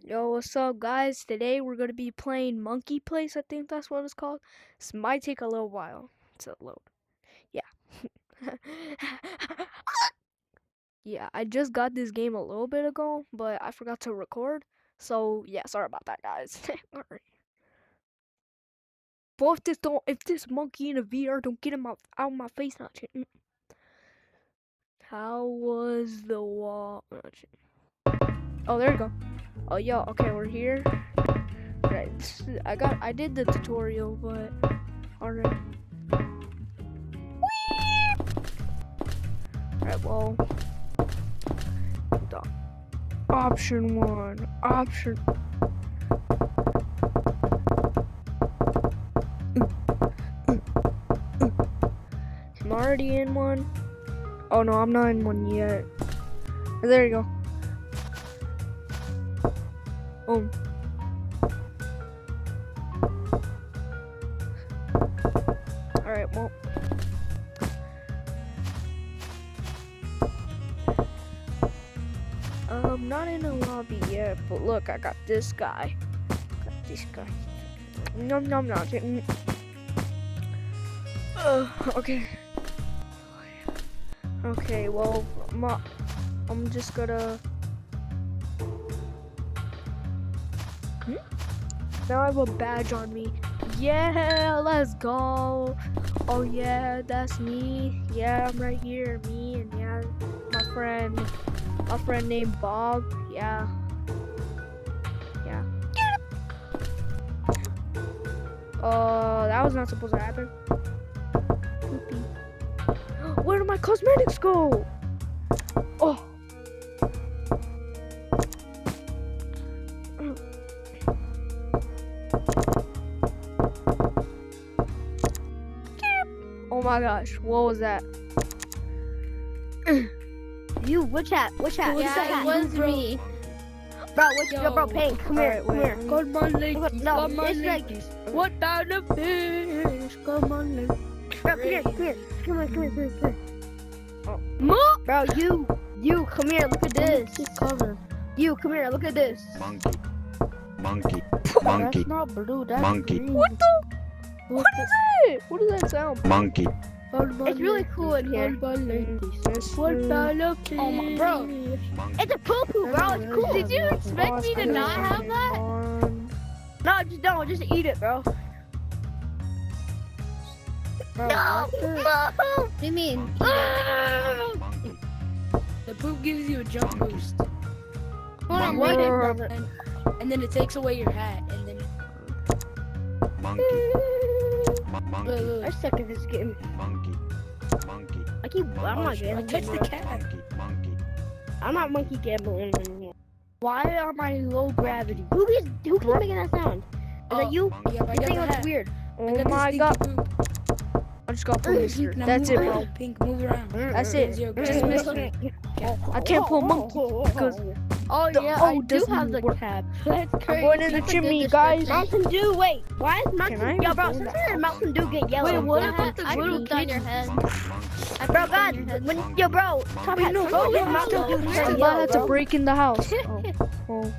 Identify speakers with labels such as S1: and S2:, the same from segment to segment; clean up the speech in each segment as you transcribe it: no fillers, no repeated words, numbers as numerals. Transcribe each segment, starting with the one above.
S1: Yo, what's up, guys? Today we're gonna be playing Monkey Place. I think that's what it's called. This might take a little while to load. Yeah. Yeah, I just got this game a little bit ago, but I forgot to record. So yeah, sorry about that, guys. Alright. But if this monkey in a VR don't get him out of my face, not shit. How was the wall? Not shit. Oh, there you go. Oh, yo, okay, we're here. Right, I did the tutorial, but alright. Alright, well, option 1, option. I'm already in one. Oh no, I'm not in one yet. There you go. Boom. Alright, well. Not in a lobby yet, but look, I got this guy. Got this guy. Nom nom nom. Okay. Okay, well, I'm just gonna. Now I have a badge on me. Yeah, let's go. Oh yeah, that's me. Yeah, I'm right here. Me and yeah, my friend named Bob. Yeah. Yeah. That was not supposed to happen. Where did my cosmetics go? Oh. Oh my gosh, what was that?
S2: You, which hat?
S3: Yeah, it was me.
S2: Bro, bro, Pink, come here, come here.
S3: Come on, ladies,
S2: No,
S3: come on,
S2: it's like,
S3: ladies. What kind of fish? Come on, ladies.
S2: bro, come here.
S3: Oh.
S2: Bro, you, come here, look at this.
S3: Cover.
S2: You, come here, look at this.
S4: Monkey.
S3: That's not blue, that's
S4: Monkey.
S3: green.
S1: What is it? What does that sound?
S4: Monkey.
S2: It's really cool in here.
S3: Come on, ladies.
S1: Yes,
S3: What kind of fish?
S2: Oh my- bro. It's a poo-poo, bro, it's cool.
S3: Did you expect me to not have that?
S2: No, just don't, just eat it, bro.
S3: Bro,
S2: No,
S3: what the-
S2: no.
S3: What do you mean?
S4: Monkey.
S3: The poop gives you a jump boost.
S4: Monkey.
S3: What? And then it takes away your hat, and then
S4: Monkey. Monkey.
S2: I suck at this game.
S4: Monkey.
S2: I'm not gambling.
S3: touch the cat.
S4: Monkey.
S2: I'm not monkey gambling anymore.
S3: Why am I low gravity?
S2: Who keeps making that sound? Is that you?
S3: Yeah, but I
S2: This
S3: got
S2: thing
S3: the
S2: looks
S3: hat.
S2: weird.
S1: Oh my god. I just got police here. That's it, bro.
S3: Pink, move around.
S1: That's it.
S3: Zero
S1: Just
S3: gravity.
S1: miss I can't pull monkey because
S2: Oh
S1: the
S2: yeah,
S1: O
S2: I do
S1: doesn't
S2: have the
S1: work.
S2: cap. That's
S1: I'm
S2: crazy.
S1: going in the chimney, guys.
S2: Mountain Dew, wait. Why is Mountain
S1: I
S2: Yo, bro,
S1: go
S2: since
S1: that?
S2: when did Mountain Dew get yellow?
S3: Wait, what about the
S2: I
S3: little
S2: peeked
S3: kid?
S2: on your head.
S3: I
S2: Bro,
S3: peeked on
S2: God,
S3: your head.
S2: when, yo, bro, top hat.
S3: no,
S2: When
S3: bro,
S2: did
S3: no,
S2: Mountain
S3: no,
S2: Dew
S3: no,
S2: turn
S1: I'm
S2: yellow,
S1: about to
S2: bro?
S1: break in the house. Oh.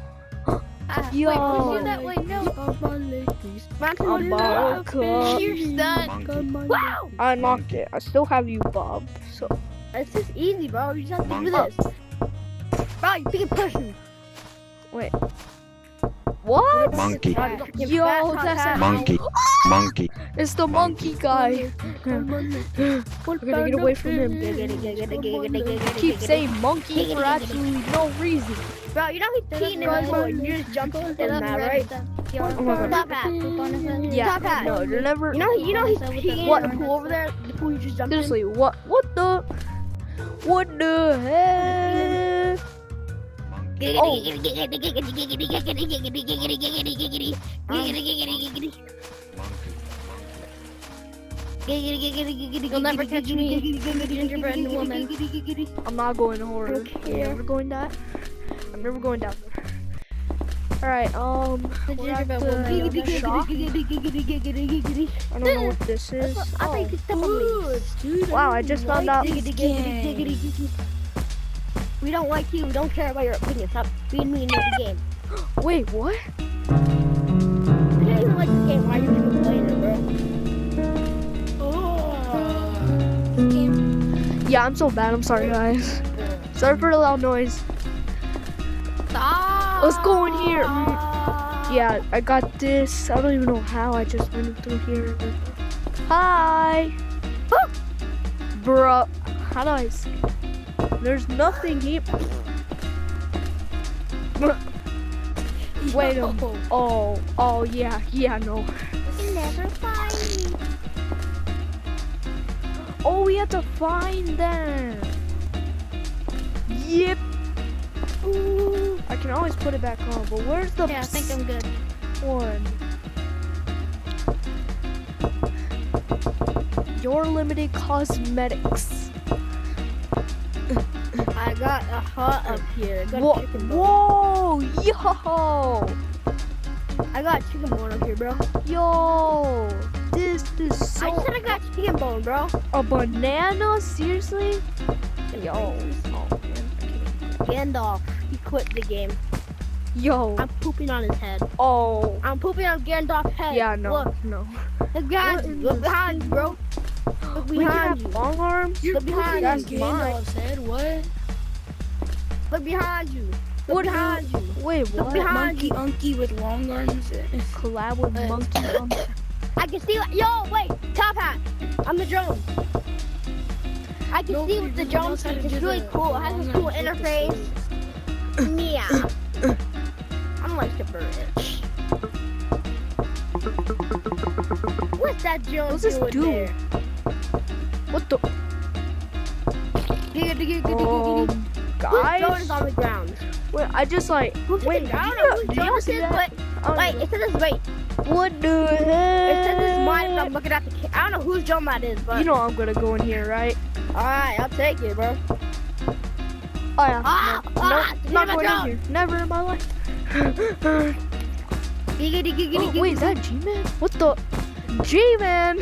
S1: Yo.
S3: Wait, push it that way, no. Come on, ladies.
S2: Mountain
S1: I'm
S2: Dew.
S1: Bob.
S3: You're done.
S4: Monkey.
S3: Come on.
S2: Wow!
S1: I unlocked it. I still have you, Bob. So
S2: It's just easy, bro. You just have to do
S4: Monkey.
S2: this. Bro, you can push me.
S1: wait. What?
S4: Monkey.
S1: Yo, that's a
S4: Monkey. Monkey.
S1: It's the monkey guy.
S3: Come on, ladies.
S1: I gotta get away from him. Keep saying monkey for absolutely no reason.
S2: Bro, you know he's peeing in the pool. You just jumped in that, right?
S1: Oh my god.
S2: Top hat.
S1: Yeah.
S2: Top hat.
S1: No, you're never.
S2: You know he's peeing
S1: What?
S2: in the pool over there. The pool you just jumped in.
S1: Seriously, what the heck? Oh.
S3: You'll never catch me, gingerbread woman.
S1: I'm not going to horror.
S2: Okay.
S1: I'm never going down. I'm never going down there. Alright, we're at the shop. I don't know what this is.
S2: I think it's the
S3: Dude,
S1: Wow, I just found out.
S3: this game.
S2: We don't like you. We don't care about your opinion. Stop being mean in the game.
S1: Wait, what?
S2: I don't even like the game. Why are you even playing it, bro?
S3: This game.
S1: Yeah, I'm so bad. I'm sorry, guys. Sorry for the loud noise.
S2: Stop.
S1: Let's go in here. Yeah, I got this. I don't even know how. I just went through here. Hi. Bruh. How do I... There's nothing here. Wait a minute. Oh, yeah, no.
S2: You can never find me.
S1: Oh, we have to find them. Yep. Ooh, I can always put it back on, but where's the
S2: Yeah, I think I'm good.
S1: one? Your limited cosmetics.
S2: I got a hut up here. I got
S1: Whoa,
S2: chicken bone.
S1: whoa, yo,
S2: I got chicken bone up here, bro.
S1: yo, this is
S2: I
S1: so
S2: said I got chicken bone, bro.
S1: a banana. Seriously, yo, oh, man.
S2: Gandalf, he quit the game.
S1: Yo,
S2: I'm pooping on his head.
S1: oh,
S2: I'm pooping on Gandalf's head.
S1: yeah, no,
S2: Look,
S1: no.
S2: look behind you. Look behind you, bro. Look
S1: We can
S2: behind
S1: have
S2: you.
S1: long arms.
S2: Look behind
S1: That's
S2: you.
S1: mine.
S3: Gandalf said what?
S2: Look behind you. Look
S1: What?
S2: behind you.
S1: Wait,
S2: Look
S1: what?
S2: behind
S3: Monkey Unky with long arms.
S1: Collab with monkey.
S2: I can see. Yo, wait. Top hat. I'm the drone. I can see with the drone seat. It's really cool. It has a cool interface. Yeah. I'm like super rich. What's that drone
S1: What's this
S2: doing
S1: do?
S2: there?
S1: What the?
S2: Whose
S1: Guys.
S2: drone is on the ground?
S1: Wait, I just like.
S2: Who's
S1: Wait,
S2: I don't
S1: did
S2: know
S1: you
S2: whose
S1: did
S2: drone
S1: you
S2: this
S1: see
S2: is,
S1: that?
S2: but wait, it says this. Wait,
S1: What the heck?
S2: it says this mine. I'm looking at the. I don't know whose drone that is, but
S1: You know I'm gonna go in here, right?
S2: all right, I'll take it, bro.
S1: Oh yeah.
S2: Ah,
S1: no,
S2: ah,
S1: no, not
S2: my
S1: going in
S2: drone.
S1: here. Never in my life.
S2: Giggity, giggity,
S1: Oh,
S2: giggity.
S1: wait, is that G-Man? What the? G-Man?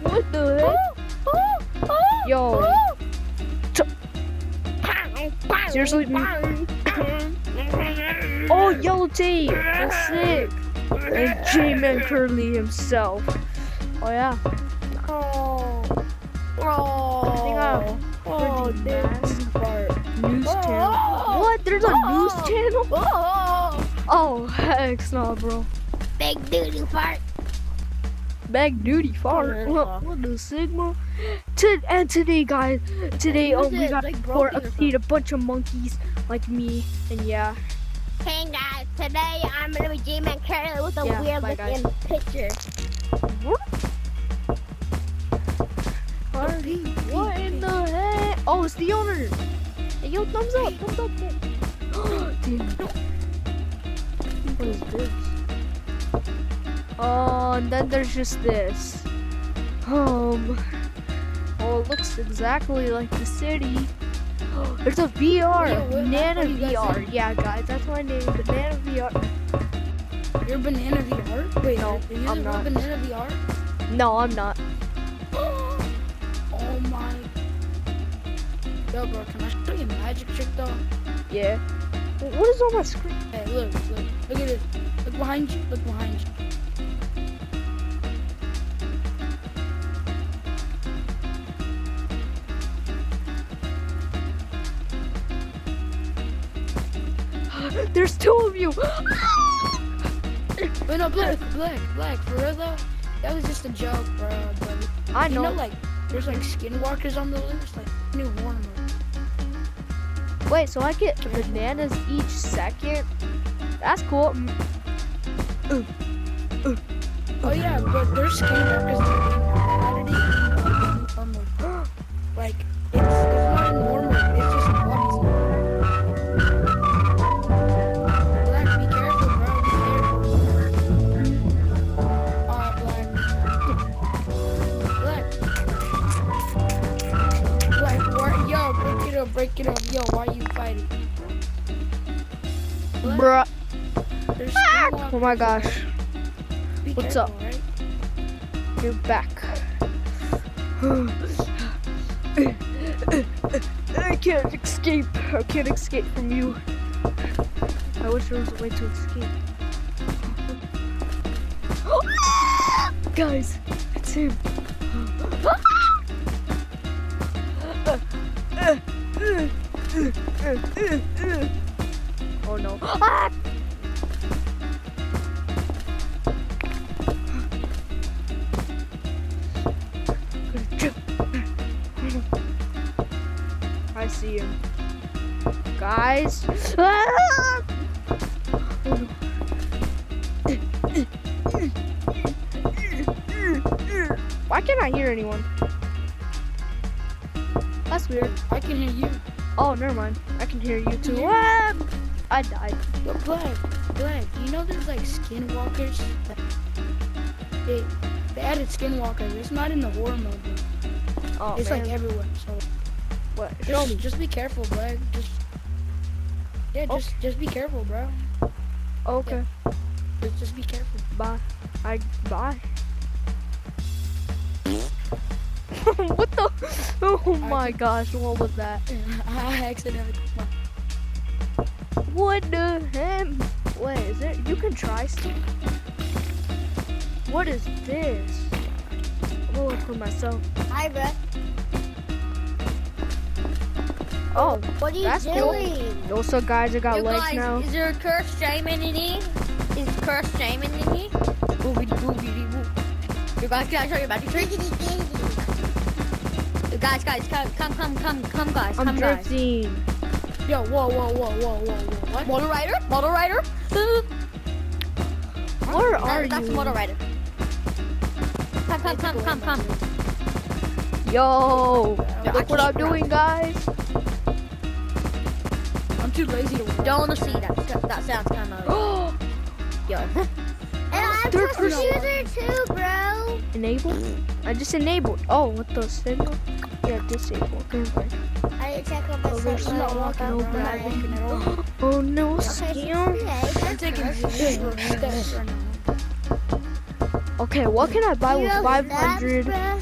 S1: What the heck? Yo. Seriously? Oh, yellow tape. That's sick. And J-Man Curly himself. Oh yeah.
S2: Oh.
S1: I think I have
S2: Oh,
S1: pretty
S2: dude.
S1: mask.
S2: Fart.
S1: News channel.
S2: Oh.
S1: What? There's a news
S2: Oh.
S1: channel?
S2: Oh.
S1: Oh, heck no, bro.
S2: Big duty fart.
S1: Bag duty fart.
S2: Oh,
S1: What the Sigma? And today, guys, today
S2: Who's
S1: we
S2: it?
S1: got
S2: Like
S1: for
S2: broken or
S1: feed a bunch of monkeys like me, and yeah.
S2: Hey guys, today I'm gonna be J-Man Curly with a
S1: Yeah,
S2: weird
S1: bye, guys.
S2: looking picture.
S1: What in the heck? Oh, it's the owner. Hey, yo, thumbs up, thumbs up. Damn. What is this? Oh, and then there's just this. Oh, it looks exactly like the city. There's a VR,
S3: Wait, what
S1: Banana
S3: are you guys
S1: VR.
S3: saying?
S1: Yeah, guys, that's my name, Banana VR.
S3: You're Banana VR? Wait,
S1: No,
S3: are you
S1: I'm
S3: the real
S1: not.
S3: Banana VR?
S1: No, I'm not.
S3: Oh my. Yo, bro, can I show you a magic trick though?
S1: Yeah. What is on my screen?
S3: Hey, look at this. Look behind you. Look behind you.
S1: There's two of you.
S3: Wait, no, black, for real though? That was just a joke, bro. But
S1: I
S3: you
S1: know.
S3: know, like, there's like skinwalkers on the list. Like, you need to warn them.
S1: Wait, so I get bananas each second? That's cool.
S3: Oh yeah, but there's skinwalkers in the game. Normal. Like, it's not normal. It's just bugs. Black, be careful, bro. Be careful. Black. What? Yo, break it up. Yo, why are you fighting? Black,
S1: Bruh.
S3: there's skinwalkers,
S1: Oh my gosh.
S3: Be
S1: What's
S3: careful,
S1: up?
S3: Right?
S1: You're back. I can't escape. I can't escape from you. I wish there was a way to escape. Guys, it's him. Oh no. Ah! I see him. Guys. Ah! Oh no. Why can't I hear anyone? That's weird.
S3: I can hear you.
S1: Oh, never mind. I can hear you too. Ah! I died.
S3: Yo, Black, you know there's like skinwalkers? They added skinwalkers. It's not in the horror mode, though.
S1: Oh,
S3: It's
S1: man.
S3: like everywhere, so
S1: What? Show me.
S3: just be careful, Black. Just be careful, bro.
S1: Okay.
S3: Just be careful.
S1: Bye. Bye. What the? Oh my gosh, what was that?
S3: I accidentally.
S1: What the heck? Wait, is it? You can try stuff. What is this? I'm gonna look for myself.
S2: Hi, bro.
S1: Oh,
S2: What are you
S1: that's cool.
S2: doing?
S1: Yo, so guys, I got
S5: You
S1: legs
S5: guys,
S1: now.
S5: is there a cursed shaman in here? Is cursed shaman in here? Boobity boobity boo. You guys, can I show you about the trick? You guys, come, guys,
S1: I'm
S5: come, guys.
S1: drifting.
S3: Yo, whoa. What?
S5: Motor rider?
S1: Where are
S5: That's
S1: you?
S5: motor rider. Come.
S1: Yo,
S5: I
S1: look what I'm
S5: can't
S1: doing, guys.
S3: I'm too lazy to walk.
S5: Don't wanna see that. That sounds kind of. Yo.
S2: And I'm
S1: Third
S2: a
S1: person.
S2: user too, bro.
S1: Enable? I just enabled. Oh, what the signal? Yeah, disable. Okay, fine.
S2: I need to check on my
S1: there's
S2: stuff.
S3: not walking
S1: over.
S3: I'm not walking at all.
S1: Oh no,
S2: Okay,
S1: scam.
S3: I'm taking zero steps right now.
S1: Okay, what can I buy with
S2: Zero
S1: 500?
S2: steps, bro.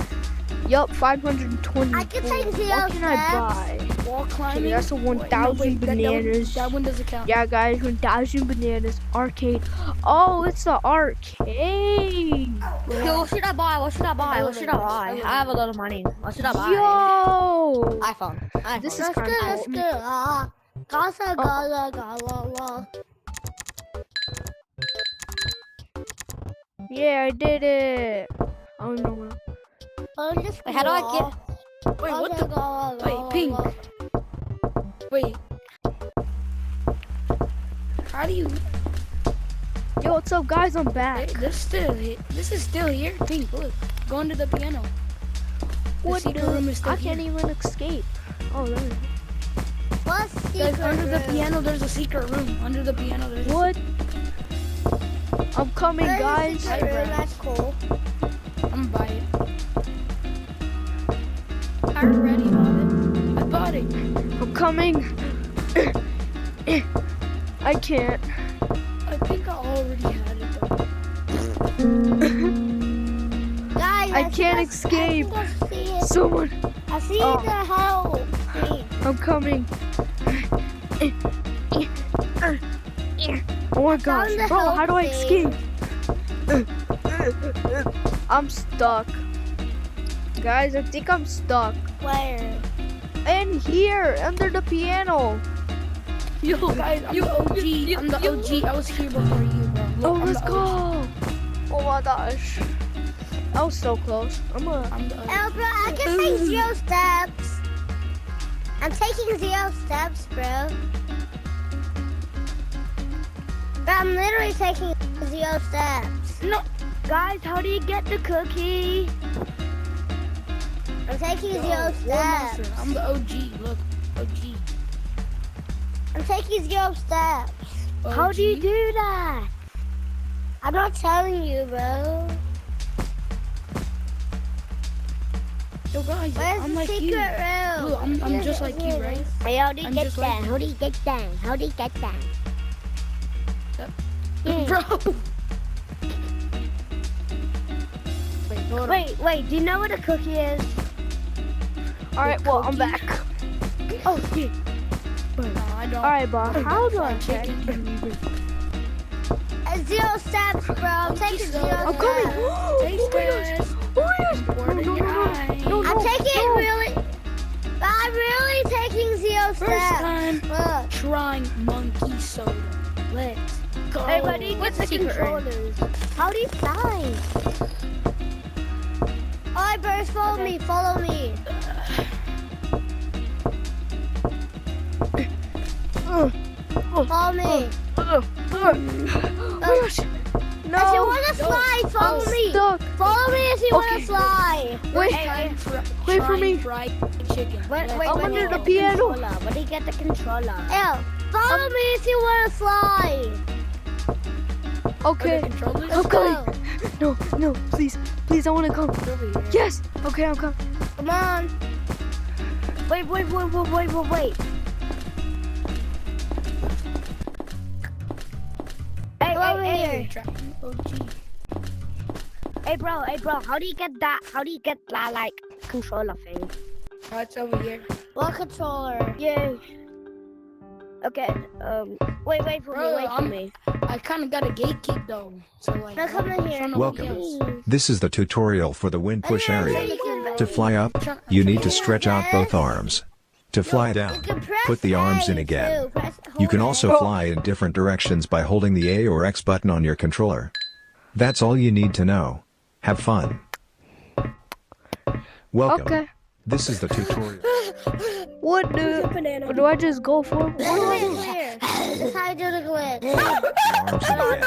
S1: Yup, 520.
S2: I can take zero
S1: What can I buy?
S3: Wall
S1: Okay,
S3: climbing.
S1: that's a
S3: Wait,
S1: 1,000 bananas.
S3: That one doesn't count.
S1: Yeah, guys, 1,000 bananas. Arcade. Oh, it's the arcade.
S5: Yo, what should I buy? I have a lot of money. What should I buy?
S1: Yo.
S5: iPhone.
S1: This is
S2: Let's go,
S1: kind
S2: let's
S1: of
S2: go. Gala, gala.
S1: Yeah, I did it. Oh no.
S2: Oh, just
S5: Wait, how do I get?
S3: Wait, what the? Wait, pink. Wait. How do you?
S1: Yo, what's up, guys? I'm back.
S3: This is still here. Pink, look. Go under the piano.
S1: What
S3: secret room is still
S1: I can't
S3: here.
S1: even escape. Oh, there it is.
S2: What's
S3: Guys,
S2: secret
S3: under the
S2: room?
S3: piano, there's a secret room. Under the piano, there's.
S1: What? I'm coming,
S2: Where's the
S1: guys.
S2: secret room? That's cool.
S3: I'm gonna buy it. I already bought it. I bought it.
S1: I'm coming. I can't.
S3: I think I already had it though.
S2: Guys,
S1: I can't escape.
S2: I see it.
S1: Someone.
S2: I see
S1: Oh.
S2: the hole thing.
S1: I'm coming. Oh my gosh,
S2: the
S1: bro, how do I
S2: help
S1: escape? I'm stuck. Guys, I think I'm stuck.
S2: Where?
S1: In here, under the piano.
S3: Yo, guys, I'm the OG. I'm the OG. I was here before you, bro. Look,
S1: Oh,
S3: I'm
S1: let's
S3: the
S1: go.
S3: OG.
S1: Oh my gosh. That was so close.
S3: I'm the OG.
S2: Oh, bro, I can take 0 steps. I'm taking 0 steps, bro. Bro, I'm literally taking 0 steps.
S3: No.
S2: Guys, how do you get the cookie? I'm taking
S3: Yo,
S2: 0
S3: War Monster.
S2: steps.
S3: I'm the OG. Look, OG.
S2: I'm taking 0 steps. How do you
S3: OG?
S2: do that? I'm not telling you, bro.
S3: Yo, guys,
S2: Where's
S3: I'm
S2: the
S3: like
S2: secret
S3: you.
S2: room?
S3: Look, I'm just like you, right?
S2: Hey, how do you
S3: I'm
S2: get
S3: just
S2: that?
S3: like you.
S2: How do you get that? How do you get that?
S3: Bro. Wait, hold on.
S2: Wait, do you know what a cookie is?
S1: All right, well, I'm back.
S2: Oh, yeah.
S3: I don't.
S1: Alright, but how do I check?
S2: Zero steps, bro. Take zero
S1: I'm
S2: steps.
S1: coming.
S3: Taste test.
S1: Oh yes.
S3: Important in your eye.
S1: No,
S2: I'm taking
S1: no.
S2: really. I'm really taking zero
S3: First
S2: steps.
S3: time
S2: Look.
S3: trying monkey soda. Let's go.
S2: Everybody get
S5: What's
S2: the
S5: the secret ring?
S2: controllers. How do you sign? Alright, birds, follow me. Follow me. Follow me.
S1: Oh my gosh.
S2: If you
S1: No.
S2: want to slide, follow
S1: I'm
S2: me.
S1: stuck.
S2: Follow me if you want
S1: Okay.
S2: to slide.
S1: Wait. Wait for me.
S3: Fried chicken.
S2: Wait,
S1: I'm under the piano.
S2: Where do you get the controller? Ew. Follow me if you want to slide.
S1: Okay.
S3: Controllers.
S1: I'm coming.
S2: Go.
S1: No, please, I want to come.
S3: Over here.
S1: Yes. Okay, I'm coming.
S2: Come on. Wait. Hey.
S3: Oh, gee.
S2: Hey, bro. How do you get that? Like, controller thing?
S3: Oh, it's over here.
S2: What controller? Yay. Okay, wait for me.
S3: I kind of got a gatekeep though. So like.
S2: Now come in here.
S4: Welcome. This is the tutorial for the wind push area. To fly up,
S3: Try-
S4: you need to stretch out both arms. To fly down, put the arms in again. You can also fly in different directions by holding the A or X button on your controller. That's all you need to know. Have fun. Welcome.
S1: Okay.
S4: This is the tutorial.
S1: What do I just go for?
S2: This is how you do the glitch.
S4: Put the arms in again.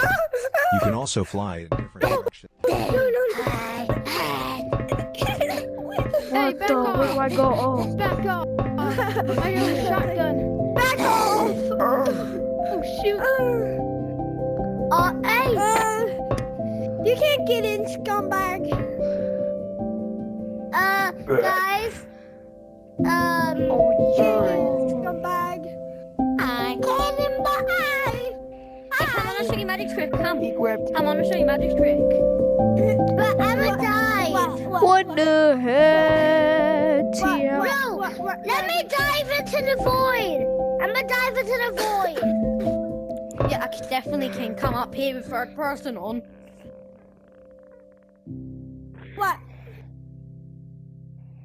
S4: You can also fly in different directions.
S1: What the? Where do I go? Oh.
S2: Back off. I got a shotgun. Back off. Oh, shoot. Hey. You can't get in, scumbag. Guys.
S1: Oh yeah.
S2: Scumbag.
S5: Hi.
S2: Call him by.
S5: Hey, come on, I'll show you magic trick. Come.
S3: Equipped.
S5: Come on, I'll show you magic trick.
S2: But I'm gonna die.
S1: What the heck? Tia?
S2: Bro, let me dive into the void. I'm gonna dive into the void.
S5: Yeah, I definitely can come up here with third person on.
S2: What?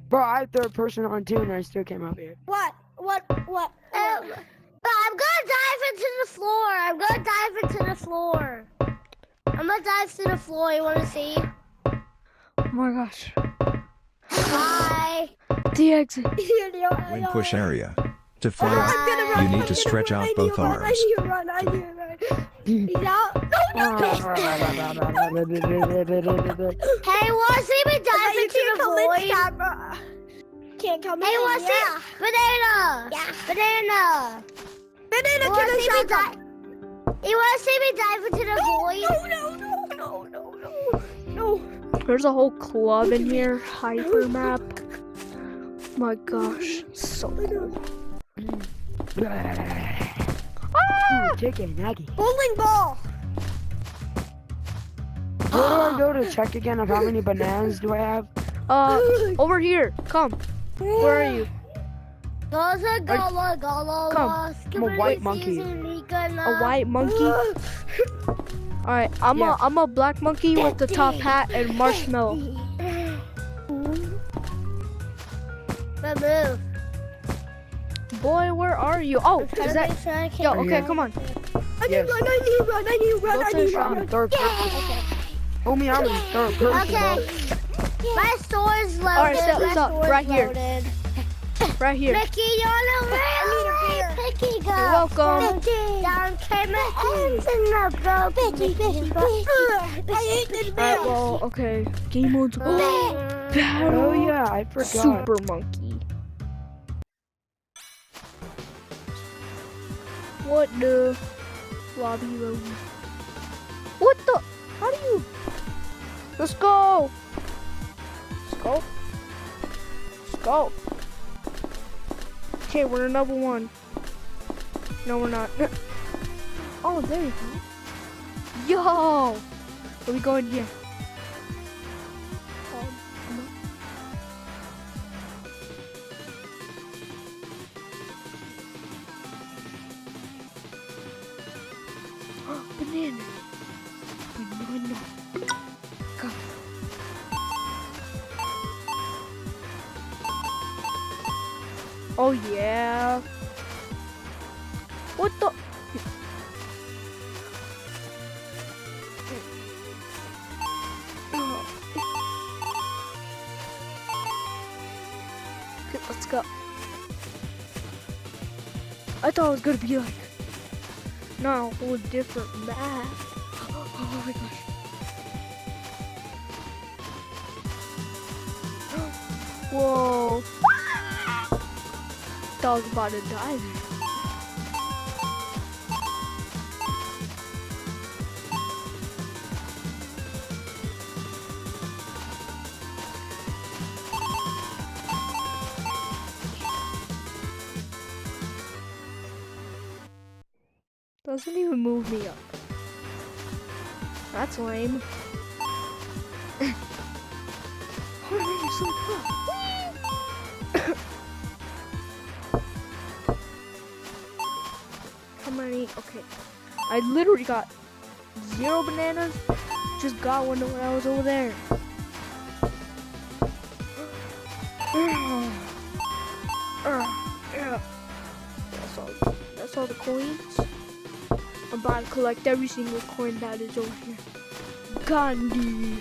S3: Bro, I had third person on too, and I still came up here.
S2: What? But I'm gonna dive into the floor. I'm gonna dive to the floor. You wanna see?
S1: Oh my gosh.
S2: Hi.
S1: The exit.
S4: Wind push area. To fly up, you need to stretch out both arms.
S2: He's out. Hey, wanna see me dive into the void? Can't come in. Hey, wanna see? Banana. Yeah. Banana. You wanna see me dive? You wanna see me dive into the void? No.
S1: There's a whole club in here. Hyper map. My gosh. So cool.
S3: Chicken, Maggie.
S2: Bowling ball.
S3: Where do I go to check again of how many bananas do I have?
S1: Over here. Come. Where are you?
S2: Gala.
S3: I'm a white monkey.
S1: A white monkey? Alright, I'm a black monkey with the top hat and marshmallow.
S2: Move.
S1: Boy, where are you? Oh, is that? Yo, okay, come on.
S3: Yes.
S2: I need to run.
S3: I'm in third person. Homie, I'm in third person, bro.
S2: My store's loaded.
S1: Alright, stop, right here.
S2: Loaded.
S1: Right here.
S2: Mickey, you're on the rail. Mickey, go.
S1: You're welcome.
S2: Down came my ends in the boat. Mickey. I ate this
S1: Alright, well, okay. Game mode's
S3: Oh
S1: battle.
S3: yeah, I forgot.
S1: Super monkey. What the? Lobby. What the? How do you? Let's go. Let's go. Okay, we're in number one. No, we're not. Oh, there you go. Yo! Where we going here? banana. Banana. Go. Oh yeah. What the? Okay, let's go. I thought it was gonna be like not a whole different map. Oh my gosh. Whoa. Thought I was about to die there. Doesn't even move me up. That's lame. Oh, man, you're so How many? Okay. I literally got 0 bananas. Just got one when I was over there. Yeah. That's all the coins. I'm about to collect every single coin that is over here. Gandhi.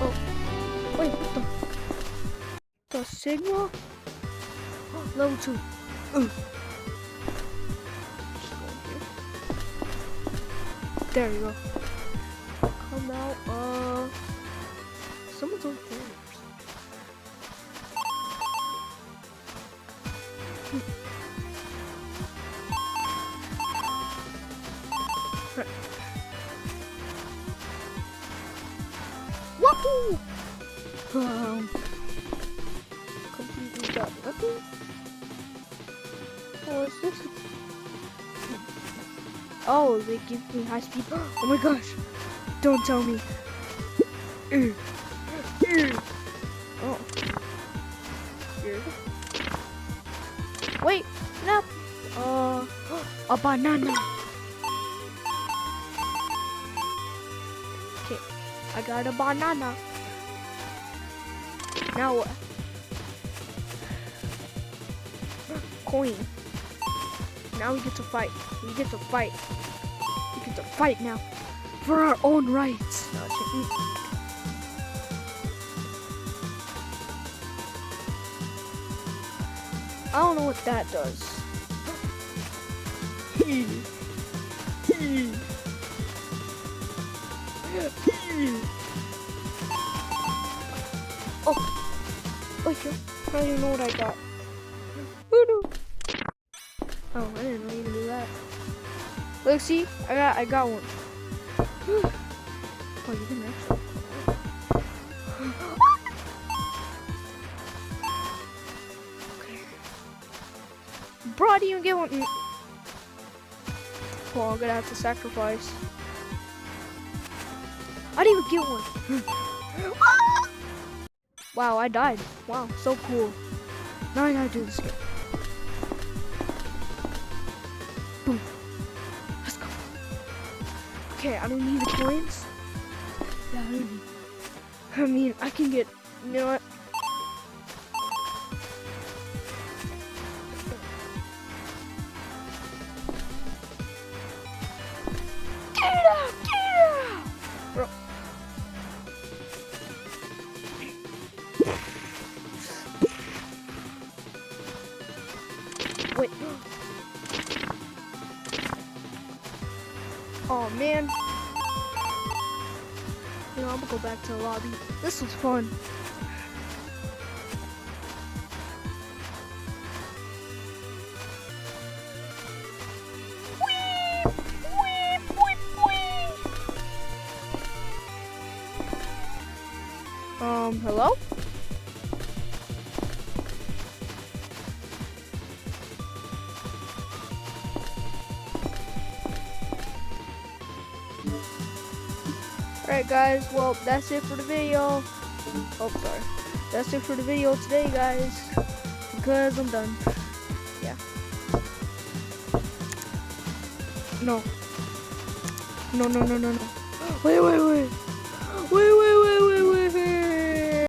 S1: Oh, wait, what the signal? Level 2. There you go. Come out. Someone's over there. Wahoo! Completely got nothing. What is this? Oh, they give me high speed. Oh my gosh! Don't tell me. Oh. Here. Wait, no. A banana. Okay, I got a banana. Now what? Coin. Now we get to fight. We get to fight. We get to fight now for our own rights. No, I don't know what that does. Oh, wait, I don't even know what I got. Oh no! Oh, I didn't know you could do that. Look, see, I got one. Oh, you didn't actually. Okay. Bro, I didn't even get one. Well, I'm gonna have to sacrifice. I didn't even get one. Wow, I died. Wow, so cool. Now I gotta do this again. Boom. Let's go. Okay, I don't need the coins. Yeah, I don't need. I mean, I can get. You know what? Get it out! Get it out! Bro. Wait. Oh man. You know, I'm gonna go back to the lobby. This was fun. Hello? Alright guys, well that's it for the video. Oh sorry. That's it for the video today guys. Because I'm done. Yeah. No. No, no, no, no, no. Wait, wait, wait.